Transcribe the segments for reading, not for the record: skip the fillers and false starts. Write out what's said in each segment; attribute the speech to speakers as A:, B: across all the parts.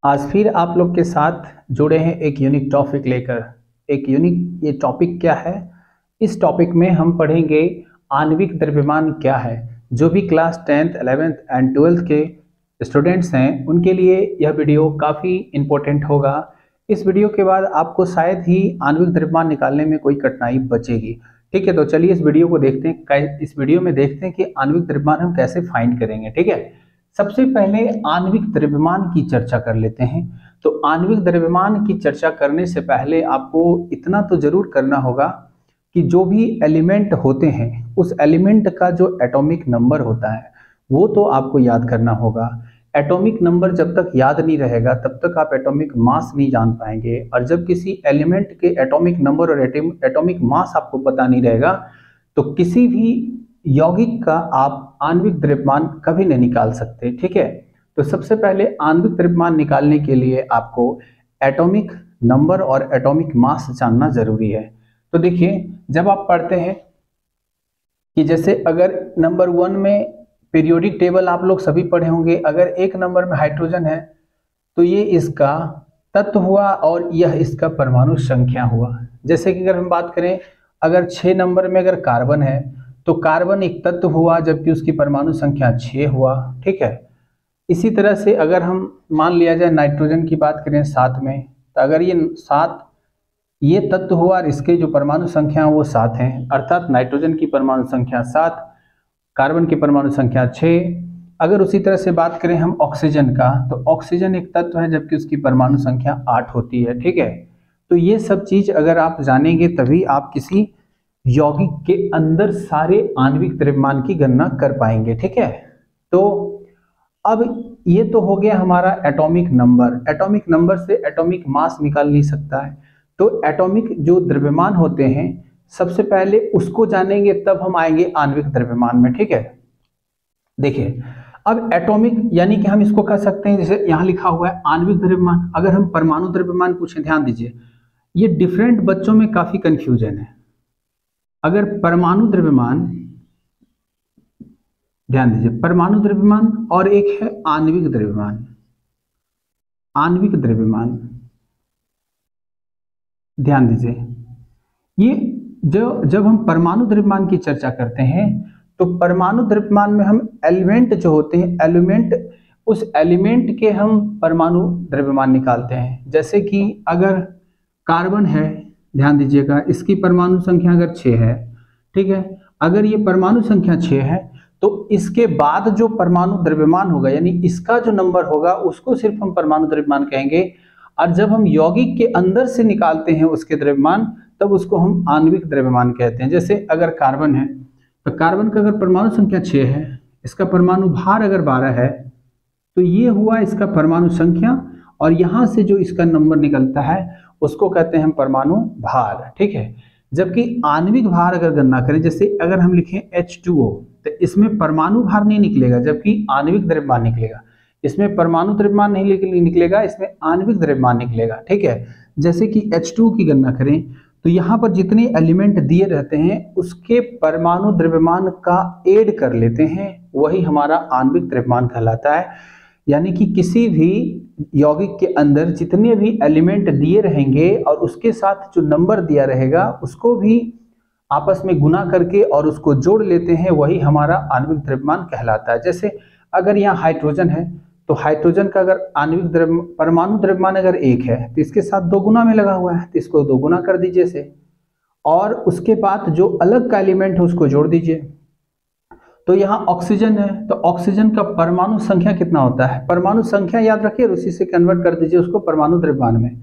A: आज फिर आप लोग के साथ जुड़े हैं एक यूनिक टॉपिक लेकर। एक यूनिक ये टॉपिक क्या है? इस टॉपिक में हम पढ़ेंगे आणविक द्रव्यमान क्या है। जो भी class 10th 11th and 12th के स्टूडेंट्स हैं उनके लिए यह वीडियो काफ़ी इम्पोर्टेंट होगा। इस वीडियो के बाद आपको शायद ही आणविक द्रव्यमान निकालने में कोई कठिनाई बचेगी। ठीक है, तो चलिए इस वीडियो को देखते हैं। इस वीडियो में देखते हैं कि आणविक द्रव्यमान हम कैसे फाइंड करेंगे। ठीक है, सबसे पहले आणविक द्रव्यमान की चर्चा कर लेते हैं। तो आणविक द्रव्यमान की चर्चा करने से पहले आपको इतना तो जरूर करना होगा कि जो भी एलिमेंट होते हैं उस एलिमेंट का जो एटॉमिक नंबर होता है वो तो आपको याद करना होगा। एटॉमिक नंबर जब तक याद नहीं रहेगा तब तक आप एटॉमिक मास नहीं जान पाएंगे, और जब किसी एलिमेंट के एटॉमिक नंबर और एटॉमिक मास आपको पता नहीं रहेगा तो किसी भी यौगिक का आप आणविक द्रव्यमान कभी नहीं निकाल सकते। ठीक है, तो सबसे पहले आणविक द्रव्यमान निकालने के लिए आपको एटॉमिक नंबर और एटॉमिक मास जानना जरूरी है। तो देखिए, जब आप पढ़ते हैं कि जैसे अगर नंबर 1 में पीरियोडिक टेबल आप लोग सभी पढ़े होंगे, अगर एक नंबर में हाइड्रोजन है तो ये इसका तत्व हुआ और यह इसका परमाणु संख्या हुआ। जैसे कि अगर हम बात करें, अगर 6 नंबर में अगर कार्बन है तो कार्बन एक तत्व हुआ जबकि उसकी परमाणु संख्या 6 हुआ। ठीक है, इसी तरह से अगर हम मान लिया जाए नाइट्रोजन की बात करें 7 में, तो अगर ये 7 ये तत्व हुआ और इसके जो परमाणु संख्या वो 7 हैं, अर्थात नाइट्रोजन की परमाणु संख्या 7, कार्बन की परमाणु संख्या 6। अगर उसी तरह से बात करें हम ऑक्सीजन का, तो ऑक्सीजन एक तत्व है जबकि उसकी परमाणु संख्या 8 होती है। ठीक है, तो ये सब चीज अगर आप जानेंगे तभी आप किसी यौगिक के अंदर सारे आणविक द्रव्यमान की गणना कर पाएंगे। ठीक है, तो अब ये तो हो गया हमारा एटॉमिक नंबर। एटॉमिक नंबर से एटॉमिक मास निकाल नहीं सकता है, तो एटॉमिक जो द्रव्यमान होते हैं सबसे पहले उसको जानेंगे तब हम आएंगे आणविक द्रव्यमान में। ठीक है, देखिए अब एटॉमिक यानी कि हम इसको कह सकते हैं, जैसे यहाँ लिखा हुआ है आणविक द्रव्यमान। अगर हम परमाणु द्रव्यमान पूछें, ध्यान दीजिए, ये डिफरेंट बच्चों में काफी कंफ्यूजन है। अगर परमाणु द्रव्यमान, ध्यान दीजिए, परमाणु द्रव्यमान और एक है आणविक द्रव्यमान। आणविक द्रव्यमान, ध्यान दीजिए, ये जब हम परमाणु द्रव्यमान की चर्चा करते हैं तो परमाणु द्रव्यमान में हम एलिमेंट जो होते हैं, उस एलिमेंट के हम परमाणु द्रव्यमान निकालते हैं। जैसे कि अगर कार्बन है, ध्यान दीजिएगा, इसकी परमाणु संख्या अगर 6 है, ठीक है, अगर ये परमाणु संख्या 6 है तो इसके बाद जो परमाणु द्रव्यमान होगा यानी इसका जो नंबर होगा उसको सिर्फ हम परमाणु द्रव्यमान कहेंगे, और जब हम यौगिक के अंदर से निकालते हैं उसके द्रव्यमान तब उसको हम आणविक द्रव्यमान कहते हैं। जैसे अगर कार्बन है तो कार्बन का अगर परमाणु संख्या 6 है, इसका परमाणु भार अगर 12 है तो ये हुआ इसका परमाणु संख्या, और यहाँ से जो इसका नंबर निकलता है उसको कहते हैं हम परमाणु भार। ठीक है, जबकि आणविक भार अगर गणना करें, जैसे अगर हम लिखें H2O तो इसमें परमाणु भार नहीं निकलेगा जबकि आणविक द्रव्यमान निकलेगा। इसमें परमाणु द्रव्यमान नहीं निकलेगा, इसमें आणविक द्रव्यमान निकलेगा। ठीक है, जैसे कि H2 की गणना करें तो यहाँ पर जितने एलिमेंट दिए रहते हैं उसके परमाणु द्रव्यमान का ऐड कर लेते हैं, वही हमारा आणविक द्रव्यमान कहलाता है। यानी कि किसी भी यौगिक के अंदर जितने भी एलिमेंट दिए रहेंगे और उसके साथ जो नंबर दिया रहेगा उसको भी आपस में गुना करके और उसको जोड़ लेते हैं, वही हमारा आणविक द्रव्यमान कहलाता है। जैसे अगर यहाँ हाइड्रोजन है तो हाइड्रोजन का अगर परमाणु द्रव्यमान अगर 1 है तो इसके साथ 2 गुना में लगा हुआ है, तो इसको 2 गुना कर दीजिए से, और उसके बाद जो अलग का एलिमेंट है उसको जोड़ दीजिए। तो यहाँ ऑक्सीजन है तो ऑक्सीजन का परमाणु संख्या कितना होता है, परमाणु संख्या याद रखिए और उसी से कन्वर्ट कर दीजिए उसको परमाणु द्रव्यमान में।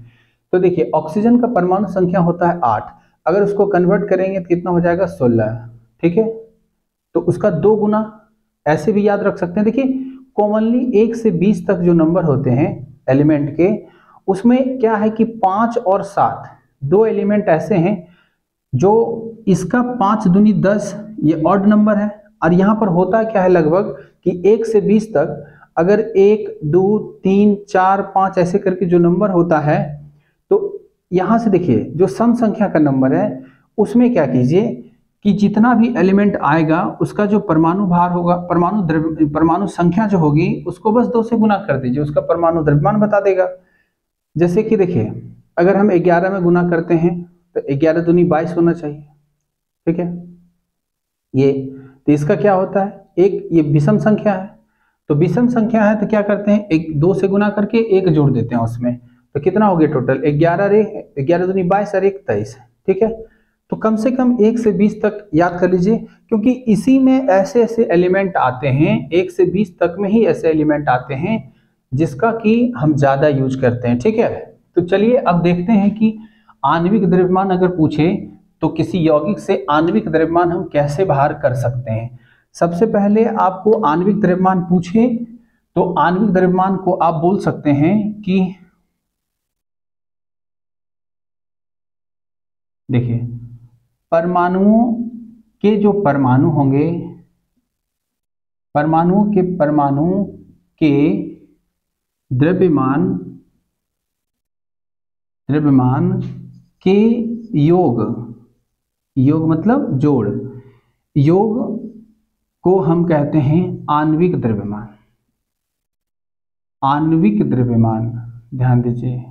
A: तो देखिए ऑक्सीजन का परमाणु संख्या होता है 8, अगर उसको कन्वर्ट करेंगे तो कितना हो जाएगा 16। ठीक है, तो उसका 2 गुना, ऐसे भी याद रख सकते हैं। देखिए कॉमनली 1 से 20 तक जो नंबर होते हैं एलिमेंट के, उसमें क्या है कि 5 और 7 दो एलिमेंट ऐसे हैं जो इसका 5 दूनी 10 ये ऑड नंबर है, और यहाँ पर होता क्या है लगभग कि 1 से 20 तक अगर 1 2 3 4 5 ऐसे करके जो नंबर होता है, तो यहाँ से देखिए जो सम संख्या का नंबर है उसमें क्या कीजिए कि जितना भी एलिमेंट आएगा उसका जो परमाणु भार होगा, परमाणु संख्या जो होगी उसको बस 2 से गुना कर दीजिए, उसका परमाणु द्रव्यमान बता देगा। जैसे कि देखिए, अगर हम 11 में गुना करते हैं तो 11 दूनी 22 होना चाहिए, ठीक है। ये तो इसका क्या होता है, एक ये विषम संख्या है, तो विषम संख्या है तो क्या करते हैं, 2 से गुना करके 1 जोड़ देते हैं उसमें, तो कितना हो गया टोटल 11 दूनी 22 और 1 23, ठीक है। तो कम से कम 1 से 20 तक याद कर लीजिए, क्योंकि इसी में ऐसे ऐसे एलिमेंट आते हैं, 1 से 20 तक में ही ऐसे एलिमेंट आते हैं जिसका कि हम ज्यादा यूज करते हैं, ठीक है। तो चलिए अब देखते हैं कि आणविक द्रव्यमान अगर पूछे तो किसी यौगिक से आणविक द्रव्यमान हम कैसे बाहर कर सकते हैं। सबसे पहले आपको आणविक द्रव्यमान पूछे तो आणविक द्रव्यमान को आप बोल सकते हैं कि देखिए, परमाणुओं के जो परमाणु होंगे, परमाणु के द्रव्यमान के योग मतलब जोड़, योग को हम कहते हैं आणविक द्रव्यमान। आणविक द्रव्यमान, ध्यान दीजिए,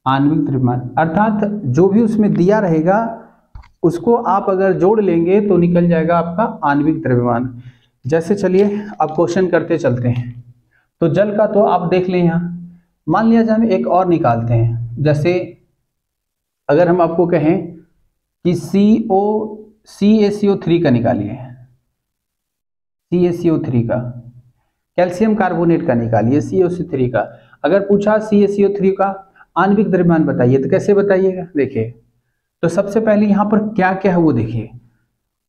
A: आणविक द्रव्यमान अर्थात जो भी उसमें दिया रहेगा उसको आप अगर जोड़ लेंगे तो निकल जाएगा आपका आणविक द्रव्यमान। जैसे चलिए अब क्वेश्चन करते चलते हैं। तो जल का तो आप देख लें, यहाँ मान लिया जाए एक और निकालते हैं। जैसे अगर हम आपको कहें कि CaCO3 का निकालिए, CaCO3 का, कैल्शियम कार्बोनेट का निकालिए CaCO3 का। अगर पूछा CaCO3 का आणविक द्रव्यमान बताइए तो कैसे बताइएगा। देखिए, तो सबसे पहले यहाँ पर क्या क्या है वो देखिए,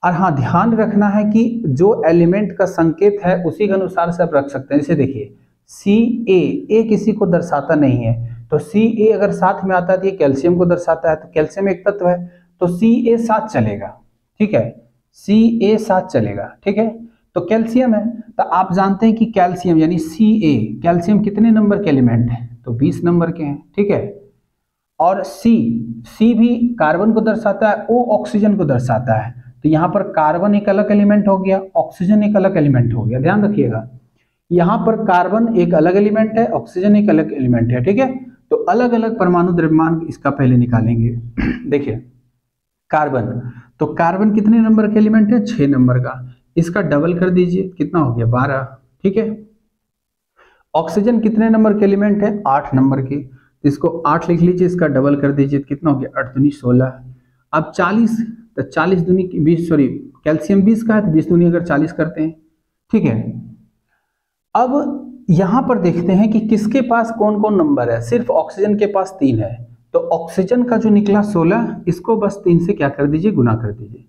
A: और हाँ ध्यान रखना है कि जो एलिमेंट का संकेत है उसी के अनुसार से आप रख सकते हैं। जैसे देखिए Ca किसी को दर्शाता नहीं है, तो Ca अगर साथ में आता है तो ये कैल्शियम को दर्शाता है, तो कैल्शियम एक तत्व है तो Ca साथ चलेगा, ठीक है, Ca साथ चलेगा, ठीक है। तो कैल्शियम है तो आप जानते हैं कि कैल्शियम यानी Ca, कैल्शियम कितने नंबर के एलिमेंट है, तो 20 नंबर के हैं, ठीक है। और C भी कार्बन को दर्शाता है, O ऑक्सीजन को दर्शाता है, तो यहाँ पर कार्बन एक अलग एलिमेंट हो गया, ऑक्सीजन एक अलग एलिमेंट हो गया। ध्यान रखिएगा, यहाँ पर कार्बन एक अलग एलिमेंट है, ऑक्सीजन एक अलग एलिमेंट है, ठीक है। तो अलग अलग परमाणु द्रव्यमान इसका पहले निकालेंगे। देखिए कार्बन, तो कार्बन कितने नंबर के एलिमेंट है, 6 नंबर का, इसका डबल कर दीजिए, कितना हो गया 12, ठीक है। ऑक्सीजन कितने नंबर के एलिमेंट है, 8 नंबर के, इसको 8 लिख लीजिए, इसका डबल कर दीजिए, कितना हो गया 8 दूनी 16। अब 40, तो 40 दूनी 20, सॉरी कैल्शियम 20 का है तो 20 दूनी अगर 40 करते हैं, ठीक है। अब यहां पर देखते हैं कि किसके पास कौन कौन नंबर है। सिर्फ ऑक्सीजन के पास 3 है, तो ऑक्सीजन का जो निकला 16, इसको बस 3 से क्या कर दीजिए, गुना कर दीजिए।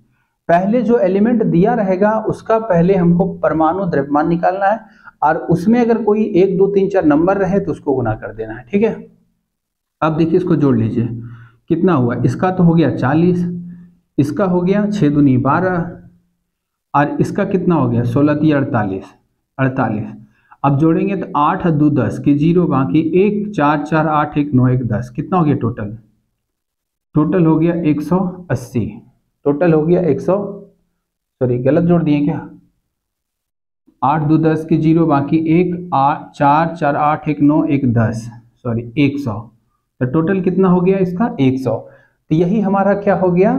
A: पहले जो एलिमेंट दिया रहेगा उसका पहले हमको परमाणु द्रव्यमान निकालना है, और उसमें अगर कोई 1 2 3 4 नंबर रहे तो उसको गुना कर देना है, ठीक है। अब देखिए इसको जोड़ लीजिए, कितना हुआ, इसका तो हो गया 40, इसका हो गया 6 दूनी 12, और इसका कितना हो गया 16 3 48। अब जोड़ेंगे तो 8 2 10 की 0, बाकी 1 4 4 8 1 9 1 10, कितना हो गया टोटल हो गया 180, टोटल हो गया 100, सॉरी गलत जोड़ दिए क्या, 8 2 10 की 0, बाकी 1 8 4 4 8 1 9 1 10, सॉरी 100, तो टोटल कितना हो गया इसका 100। तो यही हमारा क्या हो गया,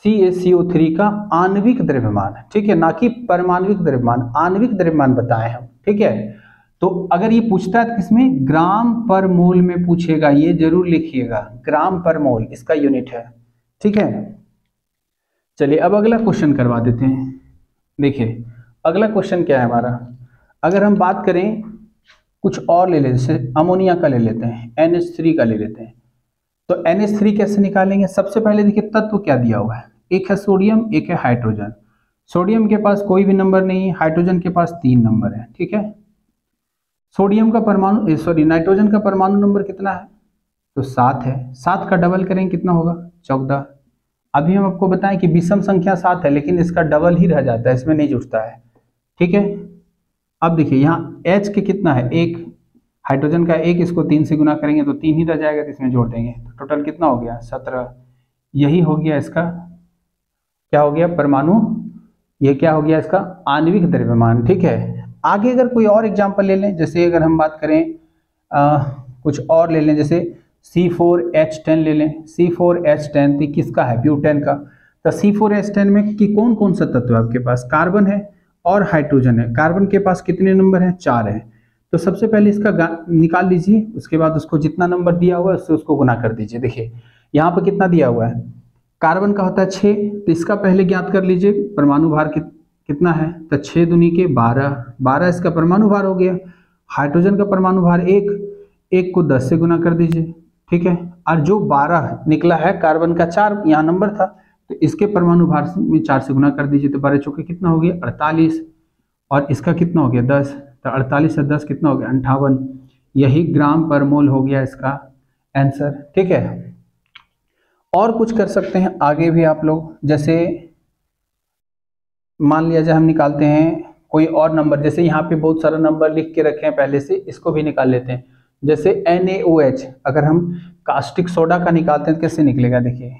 A: CaCO3 का आणविक द्रव्यमान, ठीक है, ना कि परमाणविक द्रव्यमान, आणविक द्रव्यमान बताए हम, ठीक है। तो अगर ये पूछता है किसमें, ग्राम पर मोल में पूछेगा, ये जरूर लिखिएगा, ग्राम पर मोल इसका यूनिट है, ठीक है। चलिए अब अगला क्वेश्चन करवा देते हैं। देखिए अगला क्वेश्चन क्या है हमारा, अगर हम बात करें कुछ और ले लेते, जैसे अमोनिया का ले लेते हैं, NH3 का ले लेते हैं। तो NH3 कैसे निकालेंगे, सबसे पहले देखिए तत्व क्या दिया हुआ है, एक है सोडियम, एक है हाइड्रोजन। सोडियम के पास कोई भी नंबर नहीं है, हाइड्रोजन के पास 3 नंबर है, ठीक है। सोडियम का परमाणु, सॉरी नाइट्रोजन का परमाणु नंबर कितना है, तो 7 है, 7 का डबल करेंगे कितना होगा 14। अभी हम आपको बताएं कि विषम संख्या 7 है, लेकिन इसका डबल ही रह जाता है, इसमें नहीं जुड़ता है, ठीक है। अब देखिए यहाँ H के कितना है, 1, हाइड्रोजन का 1, इसको 3 से गुना करेंगे तो 3 ही रह जाएगा, तो इसमें जोड़ देंगे, तो टोटल कितना हो गया 17, यही हो गया इसका क्या हो गया परमाणु, ये क्या हो गया इसका आणविक द्रव्यमान। ठीक है, आगे अगर कोई और एग्जांपल ले लें, जैसे अगर हम बात करें कुछ और ले लें, जैसे C4H10 ले लें। C4H10 तो किसका है, ब्यूटेन का। तो C4H10 में कि कौन कौन सा तत्व है आपके पास, कार्बन है और हाइड्रोजन है। कार्बन के पास कितने नंबर हैं, 4 है। तो सबसे पहले इसका निकाल लीजिए, उसके बाद उसको जितना नंबर दिया हुआ है उससे उसको गुना कर दीजिए। देखिए यहाँ पर कितना दिया हुआ है, कार्बन का होता है 6, तो इसका पहले ज्ञात कर लीजिए परमाणु भार कितना है। तो 6 दूनी के 12, 12 इसका परमाणु भार हो गया। हाइड्रोजन का परमाणु भार 1, 1 को 10 से गुना कर दीजिए। ठीक है, और जो 12 निकला है, कार्बन का 4 यहाँ नंबर था, तो इसके परमाणु भार में 4 से गुना कर दीजिए। तो 12 चौके कितना हो गया 48, और इसका कितना हो गया 10। तो 48 से 10 कितना हो गया 58। यही ग्राम पर मोल हो गया इसका आंसर। ठीक है, और कुछ कर सकते हैं आगे भी आप लोग, जैसे मान लिया जाए हम निकालते हैं कोई और नंबर, जैसे यहाँ पे बहुत सारा नंबर लिख के रखे हैं पहले से, इसको भी निकाल लेते हैं। जैसे NaOH, अगर हम कास्टिक सोडा का निकालते हैं तो कैसे निकलेगा, देखिए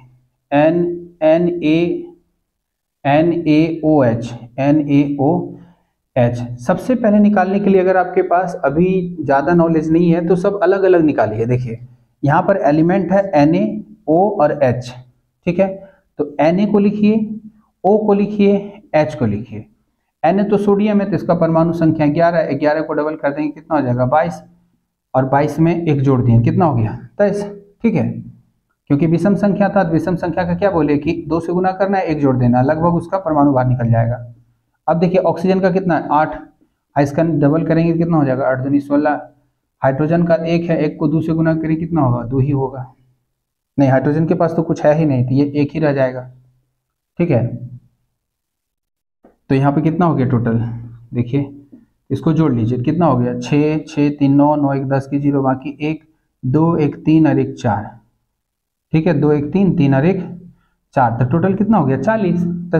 A: NaOH। सबसे पहले निकालने के लिए अगर आपके पास अभी ज़्यादा नॉलेज नहीं है तो सब अलग अलग निकालिए। देखिए यहाँ पर एलिमेंट है Na, O और H। ठीक है, तो Na को लिखिए, O को लिखिए, H को लिखिए। Na तो सोडियम है, तो इसका परमाणु संख्या 11, 11 को डबल कर देंगे कितना हो जाएगा 22, और 22 में 1 जोड़ दिए कितना हो गया 23। ठीक है, क्योंकि विषम संख्या था, तो विषम संख्या का क्या बोले कि 2 से गुना करना है, 1 जोड़ देना, लगभग उसका परमाणु बाहर निकल जाएगा। अब देखिए ऑक्सीजन का कितना है 8, इसका डबल करेंगे कितना हो जाएगा 8 दूनी 16। हाइड्रोजन का 1 है, 1 को 2 से गुना करेंगे कितना होगा 2 ही होगा। नहीं, हाइड्रोजन के पास तो कुछ है ही नहीं, तो ये 1 ही रह जाएगा। ठीक है, तो यहाँ पे कितना हो गया टोटल, देखिए इसको जोड़ लीजिए कितना हो गया 6, 6 3 9, 9 1 10 की 0, बाकी 1 2 1 3 और 1 4। ठीक है, 2 1 3 3 और 1 4, तो टोटल कितना हो गया 40। तो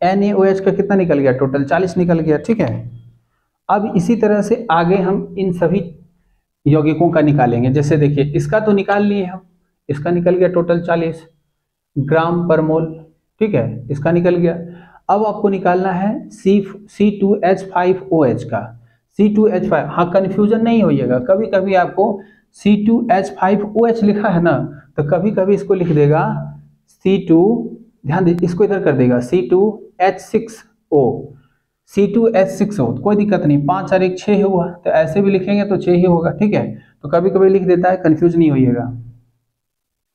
A: NaOH का कितना निकल गया टोटल 40 निकल गया। ठीक है, अब इसी तरह से आगे हम इन सभी यौगिकों का निकालेंगे। जैसे देखिए इसका तो निकाल लिए हम, इसका निकल गया टोटल 40 ग्राम पर मोल। ठीक है, इसका निकल गया। अब आपको निकालना है C2H5OH का। C2H5, हाँ कंफ्यूजन नहीं होइएगा, कभी कभी आपको C2H5OH लिखा है ना, तो कभी कभी इसको लिख देगा C2, ध्यान दीजिए इसको इधर कर देगा C2H6O, C2H6O, कोई दिक्कत नहीं, 5 और 1 6 हुआ, तो ऐसे भी लिखेंगे तो 6 ही होगा। ठीक है, तो कभी कभी लिख देता है, कंफ्यूज नहीं होइएगा।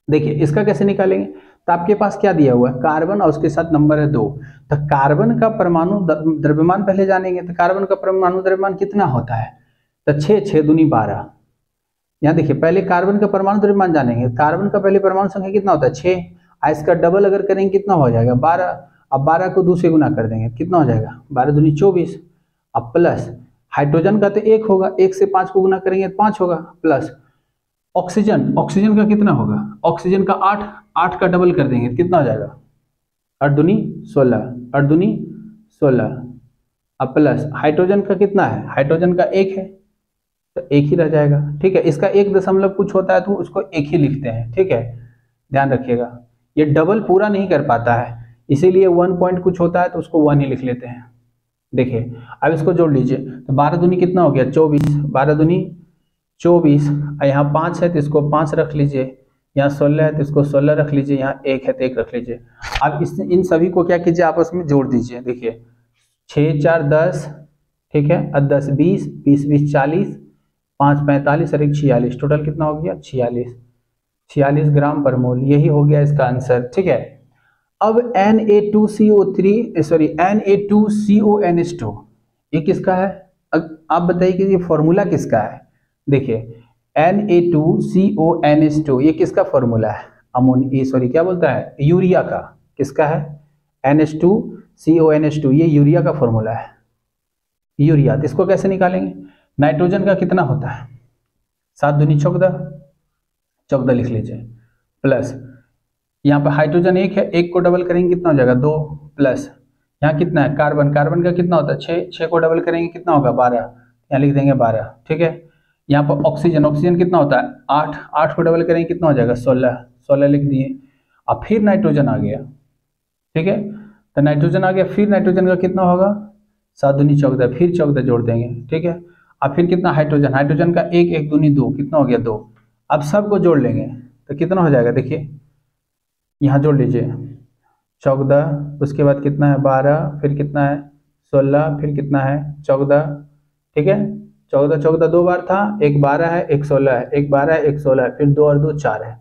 A: देखिए इसका कैसे निकालेंगे, तो आपके पास क्या दिया हुआ है कार्बन और उसके साथ नंबर है 2, तो कार्बन का परमाणु द्रव्यमान पहले जानेंगे। तो कार्बन का परमाणु द्रव्यमान कितना होता है, तो 6, 6 दूनी 12। यहाँ देखिए पहले कार्बन का परमाणु द्रव्यमान जानेंगे, कार्बन का पहले परमाणु संख्या कितना होता है 6, इसका डबल अगर करेंगे कितना हो जाएगा 12। अब 12 को 2 से गुना कर देंगे कितना हो जाएगा 12 दूनी 24, अब प्लस हाइड्रोजन का तो 1 होगा, 1 से 5 को गुना करेंगे तो 5 होगा, प्लस ऑक्सीजन, ऑक्सीजन का कितना होगा, ऑक्सीजन का 8, 8 का डबल कर देंगे कितना हो जाएगा 8 दूनी 16, 8 दूनी 16, अब प्लस हाइड्रोजन का कितना है, हाइड्रोजन का 1 है, तो 1 ही रह जाएगा। ठीक है, इसका 1 दशमलव कुछ होता है तो उसको 1 ही लिखते हैं। ठीक है, ध्यान रखिएगा, ये डबल पूरा नहीं कर पाता है, इसीलिए 1 पॉइंट कुछ होता है तो उसको 1 ही लिख लेते हैं। देखिए अब इसको जोड़ लीजिए, तो 12 दूनी कितना हो गया 24, 12 दूनी 24, यहाँ 5 है तो इसको 5 रख लीजिए, यहाँ 16 है तो इसको 16 रख लीजिए, यहाँ 1 है तो 1 रख लीजिए। अब इन सभी को क्या कीजिए आपस में जोड़ दीजिए। देखिए 6 4 10, ठीक है, और 10 20, 20 20 40, 5 45 और 1 46, टोटल कितना हो गया 46 ग्राम पर मोल, यही हो गया इसका आंसर। ठीक है, अब Na2CO2NH2 ये किसका है, आप बताइए कि ये फॉर्मूला किसका है। देखिए Na2CONH2 ये किसका फॉर्मूला है, क्या बोलता है यूरिया का, किसका है NH2CONH2, ये यूरिया का फॉर्मूला है, यूरिया। तो इसको कैसे निकालेंगे, नाइट्रोजन का कितना होता है 7 दूनी 14, 14 लिख लीजिए, प्लस यहाँ पर हाइड्रोजन 1 है, 1 को डबल करेंगे कितना हो जाएगा 2, प्लस यहाँ कितना है कार्बन, कार्बन का कितना होता है 6, 6 को डबल करेंगे कितना होगा 12, यहाँ लिख देंगे 12। ठीक है, यहाँ पर ऑक्सीजन, ऑक्सीजन कितना होता है 8, 8 को डबल करेंगे कितना हो जाएगा 16, 16 लिख दिए। अब फिर नाइट्रोजन आ गया, ठीक है, तो नाइट्रोजन आ गया, फिर नाइट्रोजन का कितना होगा 7 दूनी 14, फिर 14 जोड़ देंगे, ठीक है। अब फिर कितना हाइड्रोजन, हाइड्रोजन का 1 1 दूनी 2, कितना हो गया 2। अब सबको जोड़ लेंगे तो कितना हो जाएगा, देखिए यहाँ जोड़ लीजिए 14, उसके बाद कितना है 12, फिर कितना है 16, फिर कितना है 14, ठीक है। 14 14 दो बार था, एक 12 है एक 16 है, एक 12 है एक 16 है, फिर 2 और 2 4 है,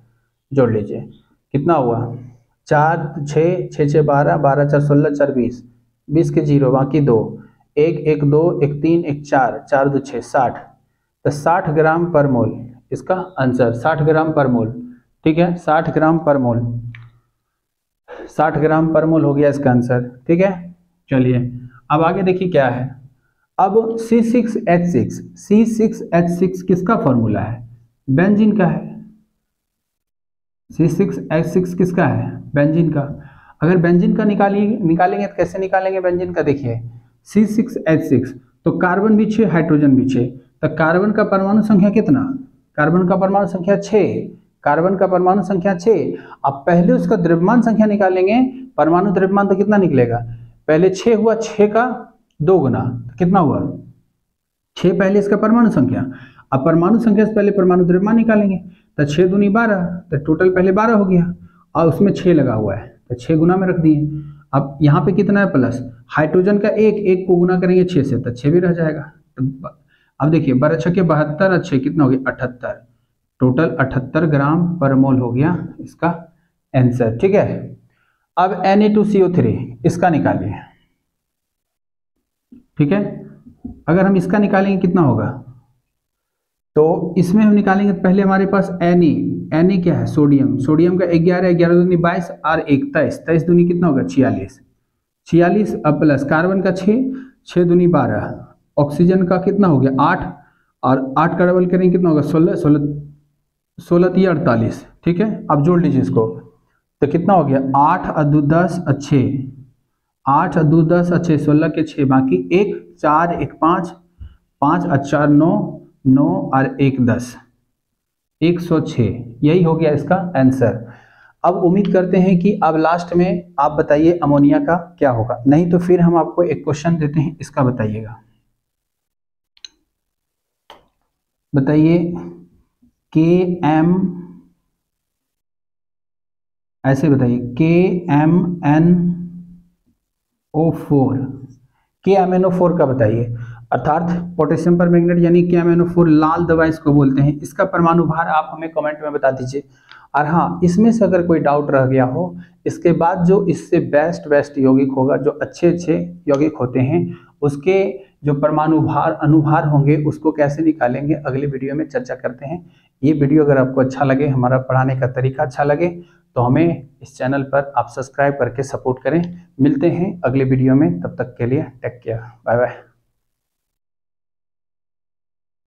A: जोड़ लीजिए कितना हुआ 4 6 6 6 12, 12 4 16, 4 20, 20 के जीरो बाकी 2, 1 1 2 1 3 1 4, 4 2 6 60, तो 60 ग्राम पर मोल इसका आंसर, 60 ग्राम पर मोल, ठीक है, 60 ग्राम पर मोल, 60 ग्राम पर मोल हो गया इसका आंसर, ठीक है। चलिए अब आगे देखिए क्या है। अब C6H6, C6H6 किसका फॉर्मूला है, बेंजीन का है। C6H6 किसका है, बेंजीन का। अगर बेंजीन का निकालेंगे तो कैसे निकालेंगे बेंजीन का, देखिए C6H6 तो कार्बन भी 6 हाइड्रोजन भी 6, तो कार्बन का परमाणु संख्या कितना, कार्बन का परमाणु संख्या 6, कार्बन का परमाणु संख्या 6। अब पहले उसका द्रव्यमान संख्या निकालेंगे, परमाणु द्रव्यमान तो कितना निकलेगा, पहले 6 हुआ, 6 का 2 गुना कितना हुआ 6, पहले इसका परमाणु संख्या। अब परमाणु संख्या से पहले परमाणु द्रव्यमान निकालेंगे, तो 6 दूनी 12, तो टोटल पहले 12 हो गया और उसमें 6 लगा हुआ है, तो 6 गुना में रख दिए। अब यहाँ पे कितना है प्लस, हाइड्रोजन का 1 1 को गुना करेंगे 6 से, तो 6 भी रह जाएगा। तो अब देखिए 12 6 के 72 और 6 कितना हो गया 78, टोटल 78 ग्राम पर मोल हो गया इसका आंसर, ठीक है। अब Na2CO3 इसका निकालिए, ठीक है। अगर हम इसका निकालेंगे कितना होगा, तो इसमें हम निकालेंगे पहले हमारे पास Na क्या है, सोडियम, सोडियम का 11 11 दूनी 22 और 1 23, 23 दूनी कितना होगा 46, 46 अब प्लस कार्बन का 6 6 दूनी 12, ऑक्सीजन का कितना हो गया 8 और 8 का डबल करेंगे कितना होगा 16 16 16 3 48, ठीक है। अब जोड़ लीजिए इसको, तो कितना हो गया 8 और 2 10 और 6, 8 और 2 10 और 6 16 के 6, बाकी 1 4 1 5 5 और 4 9 9 और 1 10, 106, यही हो गया इसका आंसर। अब उम्मीद करते हैं कि अब लास्ट में आप बताइए अमोनिया का क्या होगा, नहीं तो फिर हम आपको एक क्वेश्चन देते हैं, इसका बताइएगा। बताइए KM, ऐसे बताइए KMnO4, KMnO4 का बताइए, अर्थात पोटेशियम पर मैग्नेट यानी KMnO4 लाल दवा इसको बोलते हैं। इसका परमाणु भार आप हमें कमेंट में बता दीजिए। और हाँ, इसमें से अगर कोई डाउट रह गया हो, इसके बाद जो इससे बेस्ट यौगिक होगा, जो अच्छे यौगिक होते हैं, उसके जो परमाणु भार अनुभार होंगे उसको कैसे निकालेंगे अगले वीडियो में चर्चा करते हैं। ये वीडियो अगर आपको अच्छा लगे, हमारा पढ़ाने का तरीका अच्छा लगे, तो हमें इस चैनल पर आप सब्सक्राइब करके सपोर्ट करें। मिलते हैं अगले वीडियो में, तब तक के लिए टेक केयर, बाय बाय।